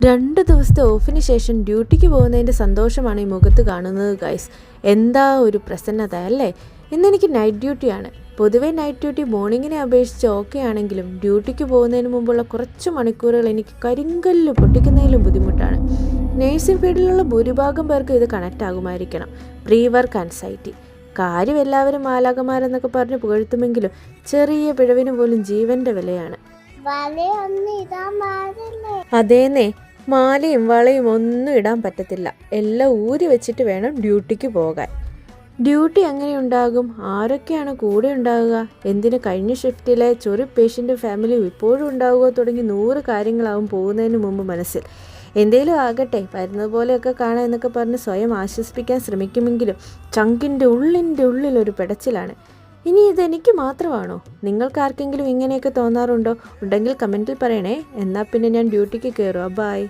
2 ദിവസത്തെ ഓഫിന് ശേഷം ഡ്യൂട്ടിക്ക് പോകുന്നതിൻ്റെ സന്തോഷമാണ് ഈ മുഖത്ത് കാണുന്നത് ഗൈസ്. എന്താ ഒരു പ്രസന്നത അല്ലേ. ഇന്നെനിക്ക് നൈറ്റ് ഡ്യൂട്ടിയാണ്. പൊതുവേ നൈറ്റ് ഡ്യൂട്ടി മോർണിംഗിനെ അപേക്ഷിച്ച് ഓക്കെ ആണെങ്കിലും ഡ്യൂട്ടിക്ക് പോകുന്നതിന് മുമ്പുള്ള കുറച്ച് മണിക്കൂറുകൾ എനിക്ക് കരിങ്കല്ല് പൊട്ടിക്കുന്നതിലും ബുദ്ധിമുട്ടാണ്. നേഴ്സിംഗ് ഫീൽഡിലുള്ള ഭൂരിഭാഗം പേർക്ക് ഇത് കണക്റ്റ് ആകുമായിരിക്കണം. Pre work anxiety. കാര്യം എല്ലാവരും മാലാകമാരെന്നൊക്കെ പറഞ്ഞ് പുകഴ്ത്തുമെങ്കിലും ചെറിയ പിഴവിന് പോലും ജീവൻ്റെ വിലയാണ്. അതേന്നേ, മാലയും വളയും ഒന്നും ഇടാൻ പറ്റത്തില്ല. എല്ലാം ഊരി വെച്ചിട്ട് വേണം ഡ്യൂട്ടിക്ക് പോകാൻ. ഡ്യൂട്ടി എങ്ങനെ ഉണ്ടാകും? ആരൊക്കെയാണ് കൂടെ ഉണ്ടാകുക? എന്തിന് കഴിഞ്ഞ ഷിഫ്റ്റിലെ ചൊറി പേഷ്യൻ്റ് ഫാമിലിയും ഇപ്പോഴും ഉണ്ടാകുക തുടങ്ങി 100 കാര്യങ്ങളാവും പോകുന്നതിന് മുമ്പ് മനസ്സിൽ. എന്തേലും ആകട്ടെ, വരുന്നത് പോലെയൊക്കെ കാണാം എന്നൊക്കെ പറഞ്ഞ് സ്വയം ആശ്വസിപ്പിക്കാൻ ശ്രമിക്കുമെങ്കിലും ചങ്കിൻ്റെ ഉള്ളിലൊരു പെടച്ചിലാണ്. ഇനി ഇതെനിക്ക് മാത്രമാണോ? നിങ്ങൾക്ക് ആർക്കെങ്കിലും ഇങ്ങനെയൊക്കെ തോന്നാറുണ്ടോ? ഉണ്ടെങ്കിൽ കമൻറ്റിൽ പറയണേ. എന്നാൽ പിന്നെ ഞാൻ ഡ്യൂട്ടിക്ക് കയറുക. ബൈ.